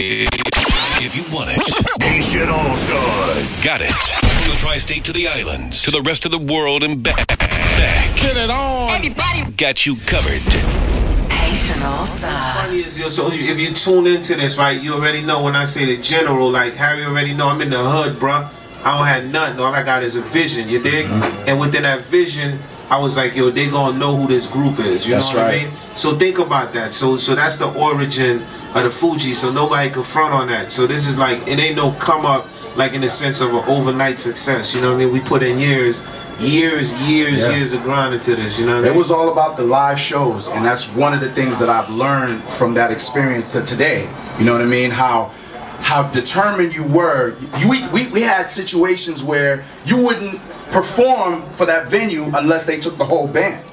If you want it, Haitian All-StarZ. got it. From the tri-state to the islands, to the rest of the world and back. Get it on. Everybody Got you covered. Haitian All-StarZ. Funny is, yo, so if you tune into this, right, you already know when I say the general, like Harry already know I'm in the hood, bruh. I don't have nothing. All I got is a vision, you dig? And within that vision, I was like, yo, they gonna know who this group is. You know what I mean? So think about that. So that's the origin of the Fuji. So nobody can front on that. So this is like, it ain't no come up like in the sense of an overnight success. You know what I mean? We put in years of grind into this. You know what I mean? It was all about the live shows, and that's one of the things that I've learned from that experience to today. You know what I mean? How determined you were. We had situations where you wouldn't perform for that venue unless they took the whole band.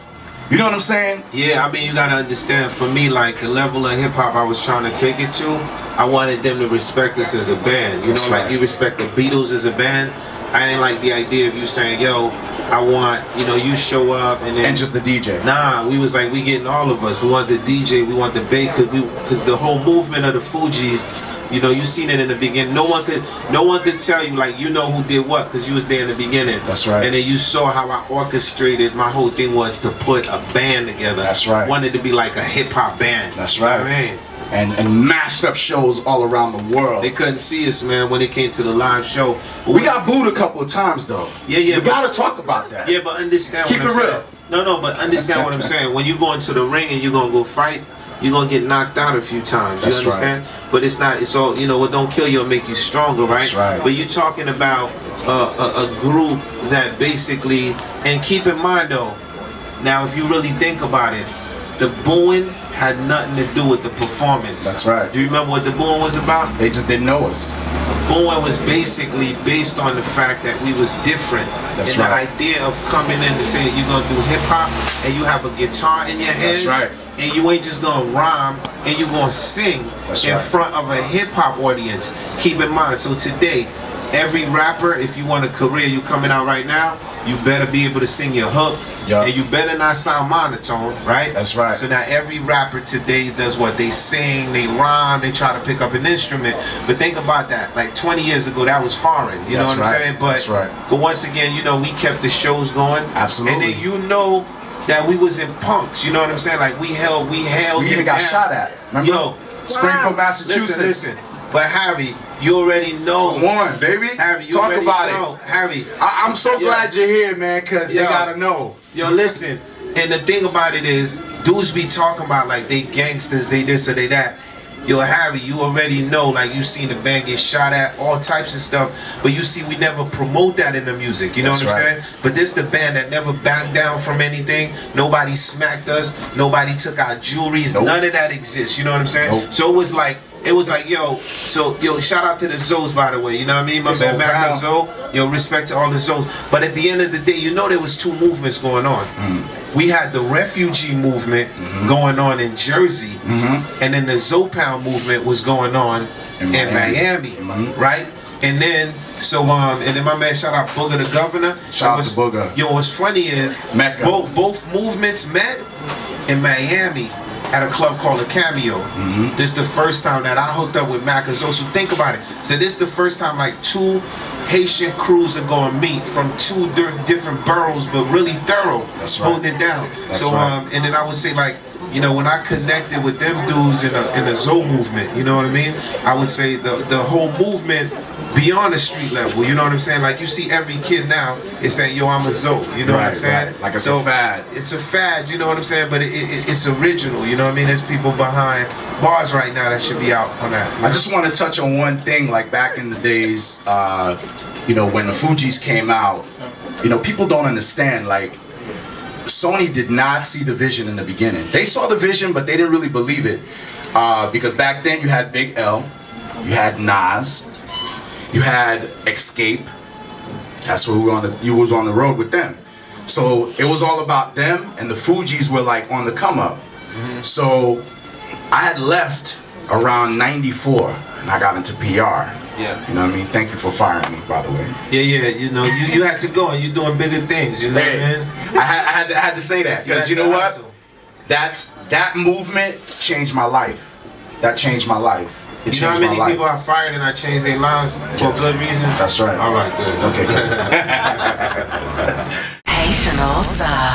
You know what I'm saying? Yeah, I mean, you gotta understand, for me, like, the level of hip-hop I was trying to take it to, I wanted them to respect us as a band. You know, like, you respect the Beatles as a band. I didn't like the idea of you saying, yo, I want, you know, you show up and then... And just the DJ. Nah, we was like, we getting all of us. We want the DJ, we want the bass, because the whole movement of the Fugees, you know, you seen it in the beginning. No one could tell you, like, you know who did what, because you was there in the beginning. That's right. And then you saw how I orchestrated. My whole thing was to put a band together. That's right. Wanted to be like a hip hop band. That's right. You know what I mean? And mashed up shows all around the world. They couldn't see us, man, when it came to the live show. But we got booed a couple of times, though. Yeah. We gotta talk about that. Yeah, but understand Keep what I'm it real. saying. No, but understand what I'm saying. When you go into the ring and you're gonna go fight, you're gonna get knocked out a few times. You understand? Right. But it's not. It's all, you know. What don't kill you will make you stronger, right? That's right. But you're talking about a group that basically, and keep in mind though, now if you really think about it, the booing had nothing to do with the performance. That's right. Do you remember what the booing was about? They just didn't know us. Booing was basically based on the fact that we was different. That's and right. the idea of coming in to say you're gonna do hip hop and you have a guitar in your hands. That's right. And you ain't just gonna rhyme and you're gonna sing in front of a hip hop audience. Keep in mind, so today, every rapper, if you want a career, you coming out right now, you better be able to sing your hook. And you better not sound monotone, right? That's right. So now every rapper today does what? They sing, they rhyme, they try to pick up an instrument. But think about that. Like 20 years ago, that was foreign. You know what I'm saying? But, but once again, you know, we kept the shows going. Absolutely. And then you know that we was in punks. You know what I'm saying? Like we held We even got shot at. Remember? Yo, Springfield, Massachusetts. Listen. But Harry, you already know. Come on, baby. Harry, you talk already about know. it. Harry, I'm so glad you're here, man, because they gotta know. Yo, listen. And the thing about it is, dudes be talking about like they gangsters, they this or they that. Yo, Harry, you already know, like you seen the band get shot at, all types of stuff. But you see, we never promote that in the music. You know what I'm saying? But this the band that never backed down from anything. Nobody smacked us. Nobody took our jewelries. None of that exists. You know what I'm saying? So it was like, yo, shout out to the Zoes, by the way, you know what I mean? My man Mac and Zoe, yo, respect to all the Zoes. But at the end of the day, you know there was two movements going on. We had the refugee movement going on in Jersey, and then the Zopound movement was going on in Miami, right? And then, and then my man, shout out Booger the Governor. Shout out to Booger. Yo, what's funny is, both movements met in Miami at a club called a Cameo. This is the first time that I hooked up with Mac and Zoe. So think about it. So this is the first time like two Haitian crews are going to meet from two different boroughs, but really thorough, holding it down. And then I would say, like, you know, when I connected with them dudes in the Zoe movement, you know what I mean? I would say the whole movement beyond the street level, you know what I'm saying? Like you see every kid now is saying, yo, I'm a Zoe, you know what I'm saying? Like it's a fad. It's a fad, you know what I'm saying? But it's original, you know what I mean? There's people behind bars right now that should be out on that. I just want to touch on one thing, like back in the days, you know, when the Fugees came out, you know, people don't understand, like, Sony did not see the vision in the beginning. They saw the vision, but they didn't really believe it. Because back then you had Big L, you had Nas, you had Escape. That's where you was on the road with them. So it was all about them, and the Fugees were like on the come up. So I had left around '94, and I got into PR. Yeah. You know what I mean? Thank you for firing me, by the way. Yeah, you know, you had to go, and you're doing bigger things, you know what I mean? I had to say that, because you know what? That movement changed my life. That changed my life. It You know how changed my many life. people I fired and I changed their lives for Yes. good reason? That's right. All right, good. Okay, good. Haitian All-StarZ.